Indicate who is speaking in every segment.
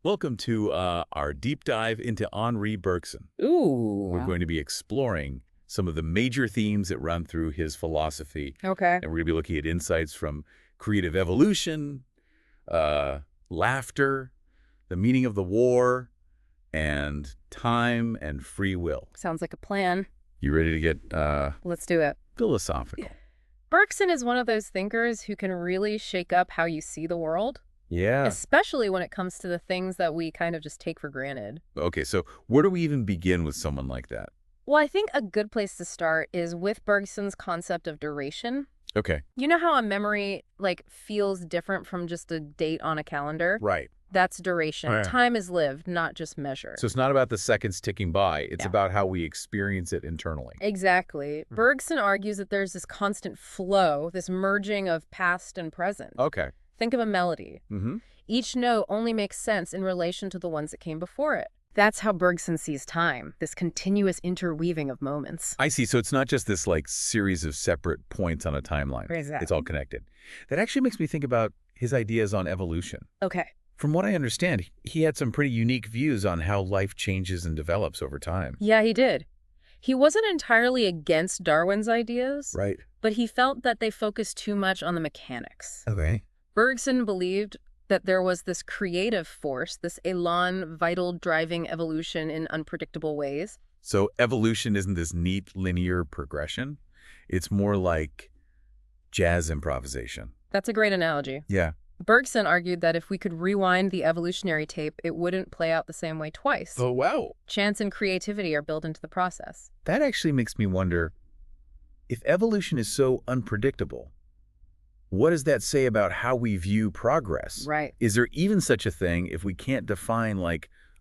Speaker 1: Welcome to our deep dive into Henri Bergson.
Speaker 2: Ooh.
Speaker 1: We're going to be exploring some of the major themes that run through his philosophy.
Speaker 2: Okay.
Speaker 1: And we're going to be looking at insights from creative evolution, laughter, the meaning of the war, and time and free will.
Speaker 2: Sounds like a plan.
Speaker 1: You ready to get
Speaker 2: Let's do it.
Speaker 1: philosophical?
Speaker 2: Bergson is one of those thinkers who can really shake up how you see the world,
Speaker 1: Yeah.
Speaker 2: especially when it comes to the things that we kind of just take for granted.
Speaker 1: Okay, so where do we even begin with someone like that?
Speaker 2: Well, I think a good place to start is with Bergson's concept of duration.
Speaker 1: Okay.
Speaker 2: You know how a memory, feels different from just a date on a calendar?
Speaker 1: Right.
Speaker 2: That's duration.
Speaker 1: Oh, yeah.
Speaker 2: Time is lived, not just measured.
Speaker 1: So it's not about the seconds ticking by. It's
Speaker 2: Yeah.
Speaker 1: about how we experience it internally.
Speaker 2: Exactly. Bergson argues that there's this constant flow, this merging of past and present.
Speaker 1: Okay.
Speaker 2: Think of a melody.
Speaker 1: Mm-hmm.
Speaker 2: Each note only makes sense in relation to the ones that came before it. That's how Bergson sees time, this continuous interweaving of moments.
Speaker 1: I see. So it's not just this series of separate points on a timeline.
Speaker 2: Exactly.
Speaker 1: It's all connected. That actually makes me think about his ideas on evolution.
Speaker 2: Okay.
Speaker 1: From what I understand, he had some pretty unique views on how life changes and develops over time.
Speaker 2: Yeah, he did. He wasn't entirely against Darwin's ideas,
Speaker 1: Right.
Speaker 2: but he felt that they focused too much on the mechanics.
Speaker 1: Okay.
Speaker 2: Bergson believed that there was this creative force, this élan, vital driving evolution in unpredictable ways.
Speaker 1: So evolution isn't this neat linear progression. It's more like jazz improvisation.
Speaker 2: That's a great analogy.
Speaker 1: Yeah.
Speaker 2: Bergson argued that if we could rewind the evolutionary tape, it wouldn't play out the same way twice.
Speaker 1: Oh, wow.
Speaker 2: Chance and creativity are built into the process.
Speaker 1: That actually makes me wonder, if evolution is so unpredictable, what does that say about how we view progress?
Speaker 2: Right.
Speaker 1: Is there even such a thing if we can't define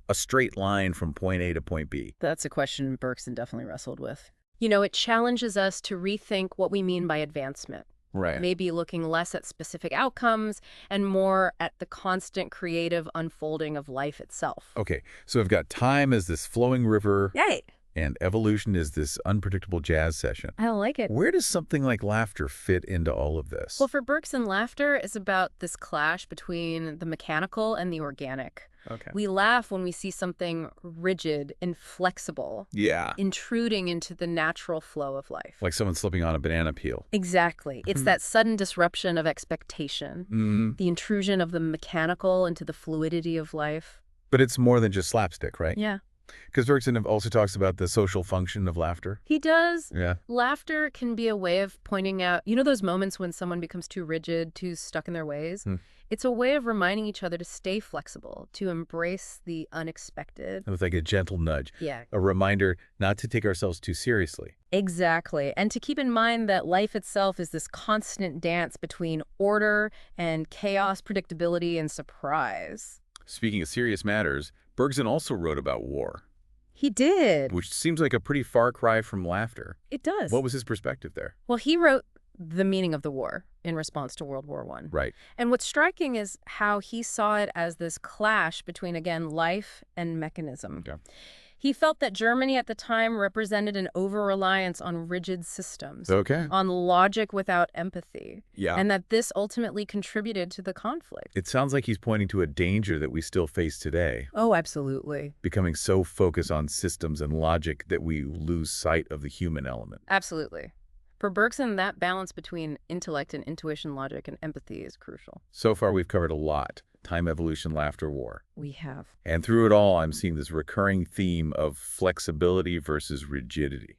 Speaker 1: a straight line from point A to point B?
Speaker 2: That's a question Bergson definitely wrestled with. You know, it challenges us to rethink what we mean by advancement.
Speaker 1: Right.
Speaker 2: Maybe looking less at specific outcomes and more at the constant creative unfolding of life itself.
Speaker 1: Okay, so I've got time as this flowing river,
Speaker 2: Right.
Speaker 1: and evolution is this unpredictable jazz session.
Speaker 2: I don't like it.
Speaker 1: Where does something like laughter fit into all of this?
Speaker 2: Well, for Bergson, laughter is about this clash between the mechanical and the organic.
Speaker 1: Okay.
Speaker 2: We laugh when we see something rigid, inflexible,
Speaker 1: Yeah,
Speaker 2: intruding into the natural flow of life.
Speaker 1: like someone slipping on a banana peel.
Speaker 2: Exactly. It's that sudden disruption of expectation,
Speaker 1: Mm-hmm.
Speaker 2: the intrusion of the mechanical into the fluidity of life.
Speaker 1: But it's more than just slapstick, right?
Speaker 2: Yeah.
Speaker 1: Because Bergson also talks about the social function of laughter.
Speaker 2: He does.
Speaker 1: Yeah.
Speaker 2: Laughter can be a way of pointing out, those moments when someone becomes too rigid, too stuck in their ways? It's a way of reminding each other to stay flexible, to embrace the unexpected.
Speaker 1: With a gentle nudge.
Speaker 2: Yeah,
Speaker 1: A reminder not to take ourselves too seriously.
Speaker 2: exactly. And to keep in mind that life itself is this constant dance between order and chaos, predictability, and surprise.
Speaker 1: Speaking of serious matters, Bergson also wrote about war,
Speaker 2: He did.
Speaker 1: which seems like a pretty far cry from laughter.
Speaker 2: It does.
Speaker 1: What was his perspective there?
Speaker 2: Well, he wrote The Meaning of the War in response to World War I.
Speaker 1: Right.
Speaker 2: And what's striking is how he saw it as this clash between, again, life and mechanism.
Speaker 1: Okay.
Speaker 2: He felt that Germany at the time represented an over-reliance on rigid systems,
Speaker 1: Okay.
Speaker 2: on logic without empathy,
Speaker 1: Yeah.
Speaker 2: and that this ultimately contributed to the conflict.
Speaker 1: It sounds like he's pointing to a danger that we still face today,
Speaker 2: Oh, absolutely.
Speaker 1: becoming so focused on systems and logic that we lose sight of the human element.
Speaker 2: Absolutely. For Bergson, that balance between intellect and intuition, logic, and empathy is crucial.
Speaker 1: So far, we've covered a lot. Time, evolution, laughter, war.
Speaker 2: We have.
Speaker 1: And through it all, I'm seeing this recurring theme of flexibility versus rigidity.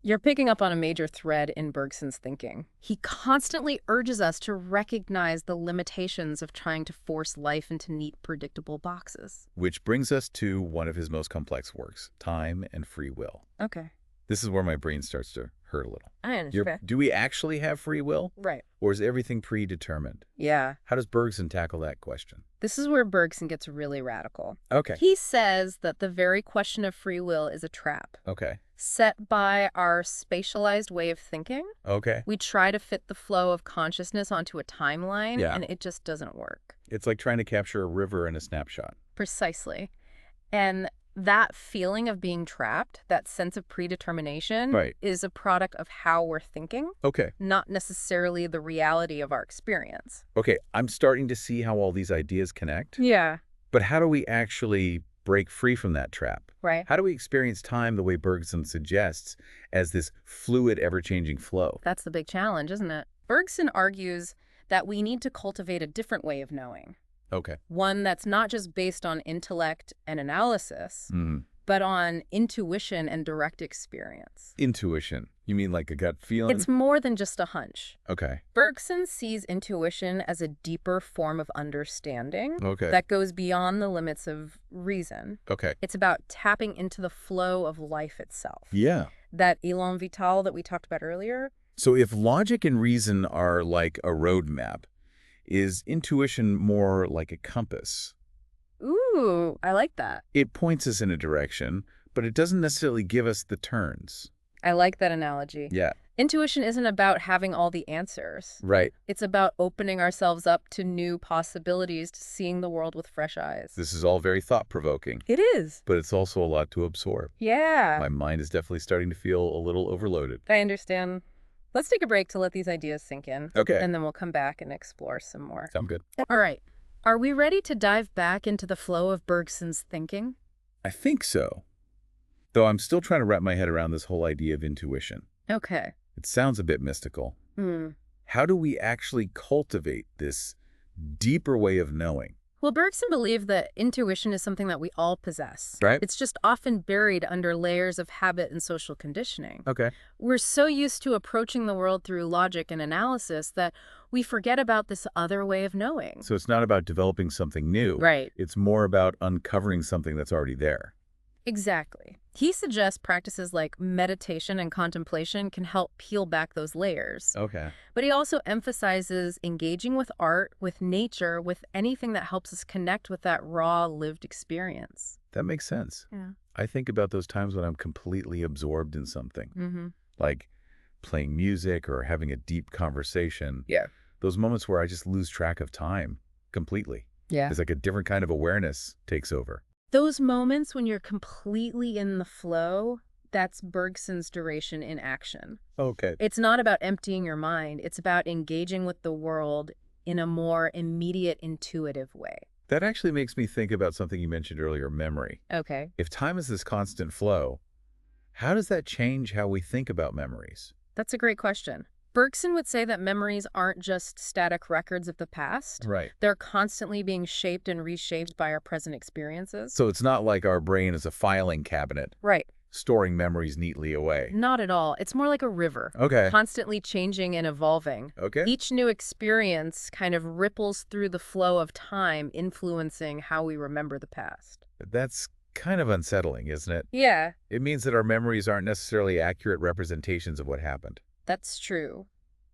Speaker 2: You're picking up on a major thread in Bergson's thinking. He constantly urges us to recognize the limitations of trying to force life into neat, predictable boxes.
Speaker 1: Which brings us to one of his most complex works, Time and Free Will.
Speaker 2: Okay.
Speaker 1: This is where my brain starts to hurt a little.
Speaker 2: I understand.
Speaker 1: Do we actually have free will?
Speaker 2: Right.
Speaker 1: Or is everything predetermined?
Speaker 2: Yeah.
Speaker 1: How does Bergson tackle that question?
Speaker 2: This is where Bergson gets really radical.
Speaker 1: Okay.
Speaker 2: He says that the very question of free will is a trap
Speaker 1: Okay.
Speaker 2: set by our spatialized way of thinking.
Speaker 1: Okay.
Speaker 2: We try to fit the flow of consciousness onto a timeline,
Speaker 1: Yeah.
Speaker 2: and it just doesn't work.
Speaker 1: It's like trying to capture a river in a snapshot.
Speaker 2: Precisely. And that feeling of being trapped, that sense of predetermination,
Speaker 1: Right.
Speaker 2: is a product of how we're thinking,
Speaker 1: Okay.
Speaker 2: not necessarily the reality of our experience.
Speaker 1: Okay. I'm starting to see how all these ideas connect.
Speaker 2: Yeah.
Speaker 1: But how do we actually break free from that trap?
Speaker 2: Right.
Speaker 1: How do we experience time the way Bergson suggests as this fluid, ever-changing flow?
Speaker 2: That's the big challenge, isn't it? Bergson argues that we need to cultivate a different way of knowing.
Speaker 1: Okay.
Speaker 2: One that's not just based on intellect and analysis, but on intuition and direct experience.
Speaker 1: Intuition. You mean like a gut feeling?
Speaker 2: It's more than just a hunch.
Speaker 1: Okay.
Speaker 2: Bergson sees intuition as a deeper form of understanding
Speaker 1: Okay.
Speaker 2: that goes beyond the limits of reason.
Speaker 1: Okay.
Speaker 2: It's about tapping into the flow of life itself.
Speaker 1: Yeah.
Speaker 2: That élan vital that we talked about earlier.
Speaker 1: So if logic and reason are like a roadmap, is intuition more like a compass?
Speaker 2: Ooh, I like that.
Speaker 1: It points us in a direction, but it doesn't necessarily give us the turns.
Speaker 2: I like that analogy.
Speaker 1: Yeah.
Speaker 2: Intuition isn't about having all the answers.
Speaker 1: Right.
Speaker 2: It's about opening ourselves up to new possibilities, to seeing the world with fresh eyes.
Speaker 1: This is all very thought-provoking,
Speaker 2: It is.
Speaker 1: but it's also a lot to absorb.
Speaker 2: Yeah.
Speaker 1: My mind is definitely starting to feel a little overloaded.
Speaker 2: I understand. Let's take a break to let these ideas sink in.
Speaker 1: Okay.
Speaker 2: And then we'll come back and explore some more.
Speaker 1: Sound good?
Speaker 2: All right. Are we ready to dive back into the flow of Bergson's thinking?
Speaker 1: I think so. Though I'm still trying to wrap my head around this whole idea of intuition.
Speaker 2: Okay.
Speaker 1: It sounds a bit mystical. How do we actually cultivate this deeper way of knowing?
Speaker 2: Well, Bergson believed that intuition is something that we all possess.
Speaker 1: Right.
Speaker 2: It's just often buried under layers of habit and social conditioning.
Speaker 1: Okay.
Speaker 2: We're so used to approaching the world through logic and analysis that we forget about this other way of knowing.
Speaker 1: So it's not about developing something new.
Speaker 2: Right.
Speaker 1: It's more about uncovering something that's already there.
Speaker 2: Exactly. He suggests practices like meditation and contemplation can help peel back those layers.
Speaker 1: Okay.
Speaker 2: But he also emphasizes engaging with art, with nature, with anything that helps us connect with that raw, lived experience.
Speaker 1: That makes sense.
Speaker 2: Yeah.
Speaker 1: I think about those times when I'm completely absorbed in something, like playing music or having a deep conversation.
Speaker 2: Yeah.
Speaker 1: Those moments where I just lose track of time completely.
Speaker 2: Yeah.
Speaker 1: It's like a different kind of awareness takes over.
Speaker 2: Those moments when you're completely in the flow, that's Bergson's duration in action.
Speaker 1: Okay.
Speaker 2: It's not about emptying your mind. It's about engaging with the world in a more immediate, intuitive way.
Speaker 1: That actually makes me think about something you mentioned earlier, memory.
Speaker 2: Okay.
Speaker 1: If time is this constant flow, how does that change how we think about memories?
Speaker 2: That's a great question. Bergson would say that memories aren't just static records of the past.
Speaker 1: Right.
Speaker 2: They're constantly being shaped and reshaped by our present experiences.
Speaker 1: So it's not like our brain is a filing cabinet,
Speaker 2: Right.
Speaker 1: storing memories neatly away.
Speaker 2: Not at all. It's more like a river.
Speaker 1: Okay.
Speaker 2: Constantly changing and evolving.
Speaker 1: Okay.
Speaker 2: Each new experience kind of ripples through the flow of time, influencing how we remember the past.
Speaker 1: That's kind of unsettling, isn't it?
Speaker 2: Yeah,
Speaker 1: It means that our memories aren't necessarily accurate representations of what happened.
Speaker 2: that's true.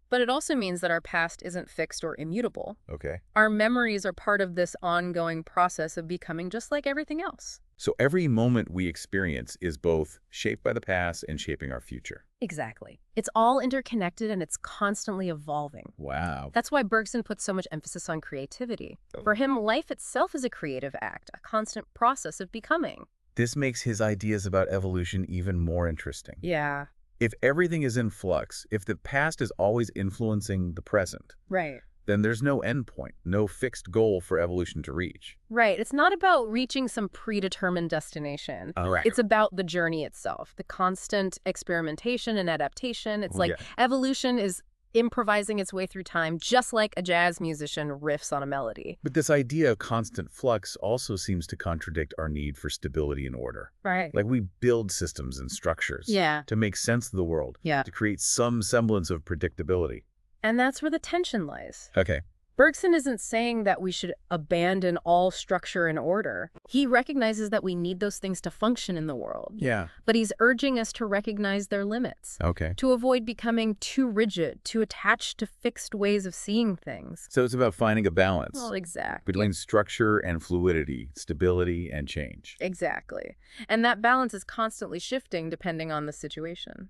Speaker 2: But it also means that our past isn't fixed or immutable.
Speaker 1: Okay.
Speaker 2: Our memories are part of this ongoing process of becoming just like everything else.
Speaker 1: So every moment we experience is both shaped by the past and shaping our future.
Speaker 2: Exactly. It's all interconnected and it's constantly evolving.
Speaker 1: Wow.
Speaker 2: That's why Bergson puts so much emphasis on creativity. For him, life itself is a creative act, a constant process of becoming.
Speaker 1: This makes his ideas about evolution even more interesting.
Speaker 2: Yeah.
Speaker 1: If everything is in flux, if the past is always influencing the present,
Speaker 2: Right.
Speaker 1: then there's no endpoint, no fixed goal for evolution to reach.
Speaker 2: Right. It's not about reaching some predetermined destination.
Speaker 1: All right.
Speaker 2: It's about the journey itself, the constant experimentation and adaptation. It's like evolution is improvising its way through time, just like a jazz musician riffs on a melody.
Speaker 1: But this idea of constant flux also seems to contradict our need for stability and order.
Speaker 2: Right.
Speaker 1: Like we build systems and structures to make sense of the world, to create some semblance of predictability.
Speaker 2: And that's where the tension lies.
Speaker 1: Okay.
Speaker 2: Bergson isn't saying that we should abandon all structure and order. He recognizes that we need those things to function in the world.
Speaker 1: Yeah.
Speaker 2: But he's urging us to recognize their limits.
Speaker 1: Okay.
Speaker 2: To avoid becoming too rigid, too attached to fixed ways of seeing things.
Speaker 1: So it's about finding a balance
Speaker 2: Well, exactly.
Speaker 1: between structure and fluidity, stability and change.
Speaker 2: Exactly. And that balance is constantly shifting depending on the situation.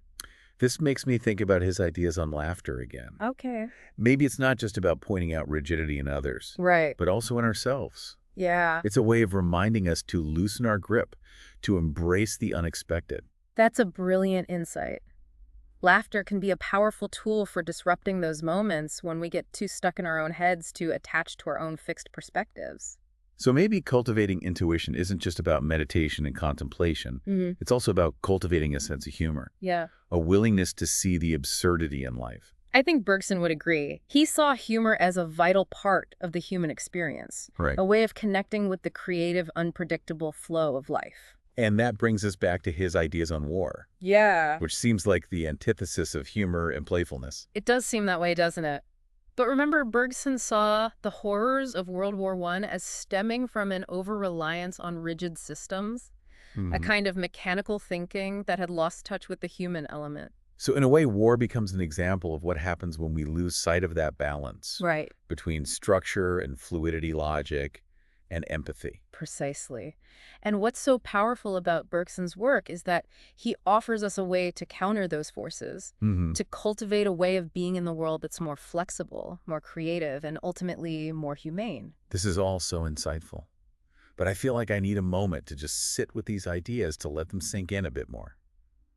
Speaker 1: This makes me think about his ideas on laughter again.
Speaker 2: Okay.
Speaker 1: Maybe it's not just about pointing out rigidity in others,
Speaker 2: Right.
Speaker 1: but also in ourselves.
Speaker 2: Yeah.
Speaker 1: It's a way of reminding us to loosen our grip, to embrace the unexpected.
Speaker 2: That's a brilliant insight. Laughter can be a powerful tool for disrupting those moments when we get too stuck in our own heads, too attached to our own fixed perspectives.
Speaker 1: So maybe cultivating intuition isn't just about meditation and contemplation. It's also about cultivating a sense of humor,
Speaker 2: Yeah.
Speaker 1: a willingness to see the absurdity in life.
Speaker 2: I think Bergson would agree. He saw humor as a vital part of the human experience,
Speaker 1: Right.
Speaker 2: a way of connecting with the creative, unpredictable flow of life.
Speaker 1: And that brings us back to his ideas on war,
Speaker 2: Yeah.
Speaker 1: which seems like the antithesis of humor and playfulness.
Speaker 2: It does seem that way, doesn't it? But remember, Bergson saw the horrors of World War I as stemming from an over-reliance on rigid systems, a kind of mechanical thinking that had lost touch with the human element.
Speaker 1: So in a way, war becomes an example of what happens when we lose sight of that balance
Speaker 2: Right.
Speaker 1: between structure and fluidity logic and empathy.
Speaker 2: Precisely. And what's so powerful about Bergson's work is that he offers us a way to counter those forces, to cultivate a way of being in the world that's more flexible, more creative, and ultimately more humane.
Speaker 1: This is all so insightful. But I feel like I need a moment to just sit with these ideas to let them sink in a bit more.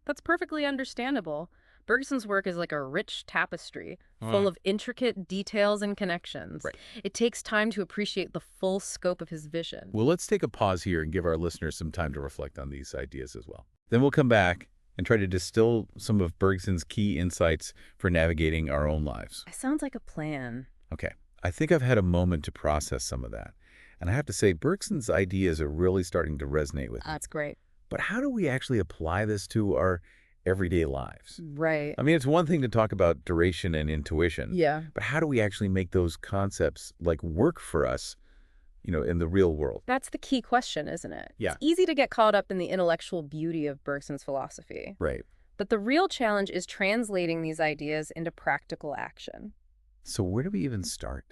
Speaker 2: That's perfectly understandable. Bergson's work is like a rich tapestry, full of intricate details and connections.
Speaker 1: Right.
Speaker 2: It takes time to appreciate the full scope of his vision.
Speaker 1: Well, let's take a pause here and give our listeners some time to reflect on these ideas as well. Then we'll come back and try to distill some of Bergson's key insights for navigating our own lives.
Speaker 2: Sounds like a plan.
Speaker 1: Okay, I think I've had a moment to process some of that. And I have to say, Bergson's ideas are really starting to resonate with me.
Speaker 2: That's great.
Speaker 1: But how do we actually apply this to our everyday lives?
Speaker 2: Right.
Speaker 1: I mean, it's one thing to talk about duration and intuition.
Speaker 2: Yeah.
Speaker 1: But how do we actually make those concepts work for us, in the real world?
Speaker 2: That's the key question, isn't it?
Speaker 1: Yeah.
Speaker 2: It's easy to get caught up in the intellectual beauty of Bergson's philosophy.
Speaker 1: Right.
Speaker 2: But the real challenge is translating these ideas into practical action.
Speaker 1: So where do we even start?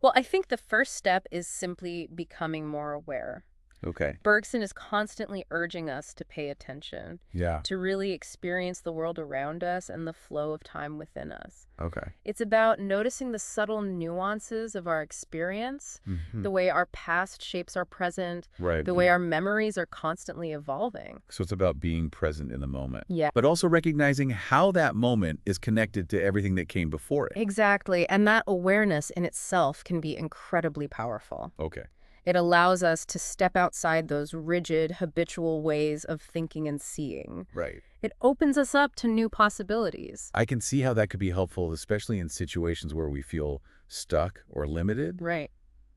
Speaker 2: Well, I think the first step is simply becoming more aware.
Speaker 1: Okay.
Speaker 2: Bergson is constantly urging us to pay attention,
Speaker 1: Yeah.
Speaker 2: to really experience the world around us and the flow of time within us.
Speaker 1: Okay.
Speaker 2: It's about noticing the subtle nuances of our experience, the way our past shapes our present,
Speaker 1: Right.
Speaker 2: the way our memories are constantly evolving.
Speaker 1: So it's about being present in the moment.
Speaker 2: Yeah.
Speaker 1: But also recognizing how that moment is connected to everything that came before it.
Speaker 2: Exactly. And that awareness in itself can be incredibly powerful.
Speaker 1: Okay.
Speaker 2: It allows us to step outside those rigid, habitual ways of thinking and seeing.
Speaker 1: Right.
Speaker 2: It opens us up to new possibilities.
Speaker 1: I can see how that could be helpful, especially in situations where we feel stuck or limited.
Speaker 2: Right.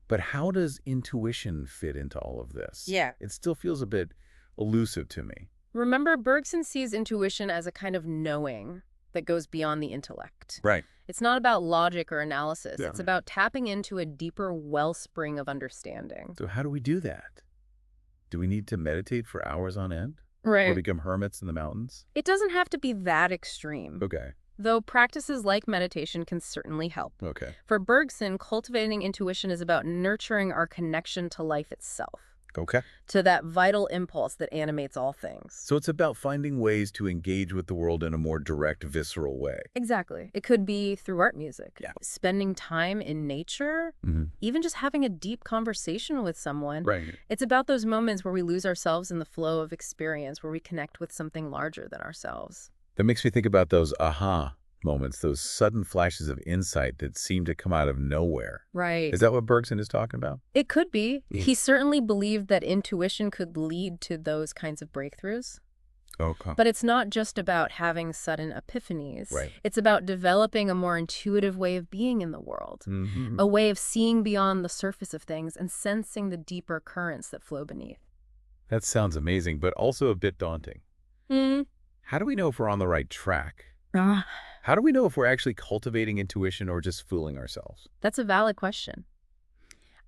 Speaker 1: But how does intuition fit into all of this?
Speaker 2: Yeah.
Speaker 1: It still feels a bit elusive to me.
Speaker 2: Remember, Bergson sees intuition as a kind of knowing that goes beyond the intellect.
Speaker 1: Right.
Speaker 2: It's not about logic or analysis.
Speaker 1: Yeah.
Speaker 2: It's about tapping into a deeper wellspring of understanding.
Speaker 1: So how do we do that? Do we need to meditate for hours on end?
Speaker 2: Right.
Speaker 1: Or become hermits in the mountains?
Speaker 2: It doesn't have to be that extreme.
Speaker 1: Okay.
Speaker 2: Though practices like meditation can certainly help.
Speaker 1: Okay.
Speaker 2: For Bergson, cultivating intuition is about nurturing our connection to life itself,
Speaker 1: Okay.
Speaker 2: to that vital impulse that animates all things.
Speaker 1: So it's about finding ways to engage with the world in a more direct, visceral way.
Speaker 2: Exactly. It could be through art music,
Speaker 1: Yeah.
Speaker 2: spending time in nature, even just having a deep conversation with someone.
Speaker 1: Right.
Speaker 2: It's about those moments where we lose ourselves in the flow of experience, where we connect with something larger than ourselves.
Speaker 1: That makes me think about those aha moments, those sudden flashes of insight that seem to come out of nowhere.
Speaker 2: Right.
Speaker 1: Is that what Bergson is talking about?
Speaker 2: It could be.
Speaker 1: Yeah.
Speaker 2: He certainly believed that intuition could lead to those kinds of breakthroughs.
Speaker 1: Okay.
Speaker 2: But it's not just about having sudden epiphanies.
Speaker 1: Right.
Speaker 2: It's about developing a more intuitive way of being in the world, a way of seeing beyond the surface of things and sensing the deeper currents that flow beneath.
Speaker 1: That sounds amazing, but also a bit daunting. How do we know if we're on the right track? How do we know if we're actually cultivating intuition or just fooling ourselves?
Speaker 2: That's a valid question.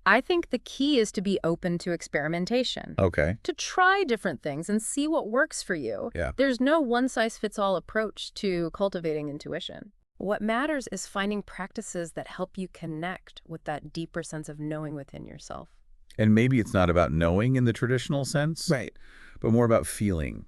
Speaker 2: I think the key is to be open to experimentation.
Speaker 1: Okay.
Speaker 2: To try different things and see what works for you.
Speaker 1: Yeah.
Speaker 2: There's no one-size-fits-all approach to cultivating intuition. What matters is finding practices that help you connect with that deeper sense of knowing within yourself.
Speaker 1: And maybe it's not about knowing in the traditional sense. Right. But more about feeling,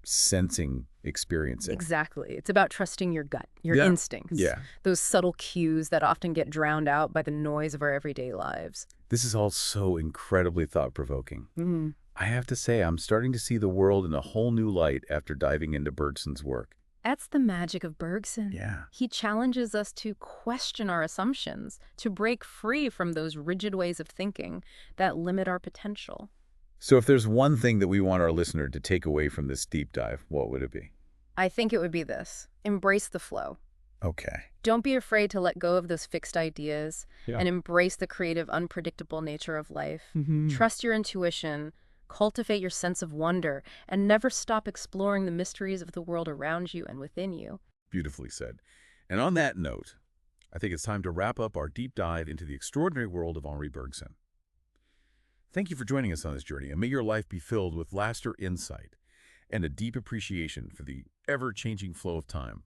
Speaker 1: sensing, experiencing.
Speaker 2: Exactly. It's about trusting your gut, your
Speaker 1: Yeah.
Speaker 2: instincts.
Speaker 1: Yeah.
Speaker 2: Those subtle cues that often get drowned out by the noise of our everyday lives.
Speaker 1: This is all so incredibly thought-provoking. I have to say, I'm starting to see the world in a whole new light after diving into Bergson's work.
Speaker 2: That's the magic of Bergson.
Speaker 1: Yeah.
Speaker 2: He challenges us to question our assumptions, to break free from those rigid ways of thinking that limit our potential.
Speaker 1: So if there's one thing that we want our listener to take away from this deep dive, what would it be?
Speaker 2: I think it would be this: embrace the flow.
Speaker 1: Okay.
Speaker 2: Don't be afraid to let go of those fixed ideas
Speaker 1: Yeah.
Speaker 2: and embrace the creative, unpredictable nature of life.
Speaker 1: Mm-hmm.
Speaker 2: Trust your intuition, cultivate your sense of wonder, and never stop exploring the mysteries of the world around you and within you.
Speaker 1: Beautifully said. And on that note, I think it's time to wrap up our deep dive into the extraordinary world of Henri Bergson. Thank you for joining us on this journey, and may your life be filled with laughter, insight, and a deep appreciation for the ever-changing flow of time.